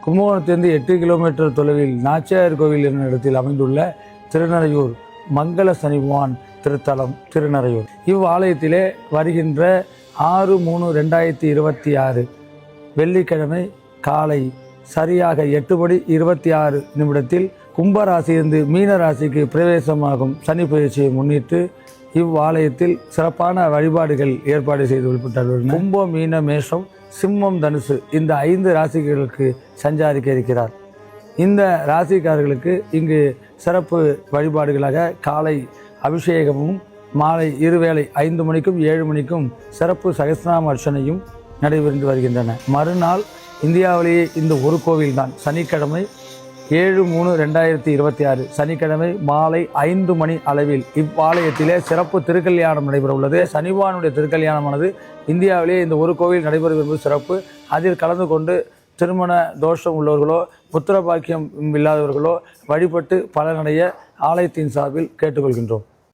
கும்பகோணத்திலிருந்து 8 kilometre தொலைவில் நாச்சியார் கோவில் என்ற இடத்தில் அமைந்துள்ள திருநறையூர் மங்கள சனிபகவான் திருத்தலம் திருநறையூர். இவ்வாலயத்திலே வருகின்ற 6/3/2026 வெள்ளிக்கிழமை காலை சரியாக 8:26 கும்பராசியிலிருந்து மீன ராசிக்கு பிரவேசமாகும் சனி பயிற்சியை முன்னிட்டு இவ்வாலயத்தில் சிறப்பான வழிபாடுகள் ஏற்பாடு செய்து வெளிப்பட்டுள்ளன. கும்பம், மீன, மேஷம், சிம்மம், தனுசு இந்த 5 ராசிகளுக்கு சஞ்சாரிக்க இருக்கிறார். இந்த ராசிக்காரர்களுக்கு இங்கு சிறப்பு வழிபாடுகளாக காலை அபிஷேகமும் மாலை இருவேளை 5 மணிக்கும் 7 மணிக்கும் சிறப்பு சகஸ்ரநாம அர்ச்சனையும் நடைபெற்று வருகின்றன. மறுநாள் இந்தியாவிலேயே இந்த ஒரு கோவில்தான் சனிக்கிழமை 7/3/2026 சனிக்கிழமை மாலை 5 மணி அளவில் இவ்வாலயத்திலே சிறப்பு திருக்கல்யாணம் நடைபெற உள்ளது. சனிவானுடைய திருக்கல்யாணமானது இந்தியாவிலேயே இந்த ஒரு கோவில் நடைபெறும் என்பது சிறப்பு. அதில் கலந்து கொண்டு திருமண தோஷம் உள்ளவர்களோ புத்திர பாக்கியம் இல்லாதவர்களோ வழிபட்டு பலனடைய ஆலயத்தின் சார்பில் கேட்டுக்கொள்கின்றோம்.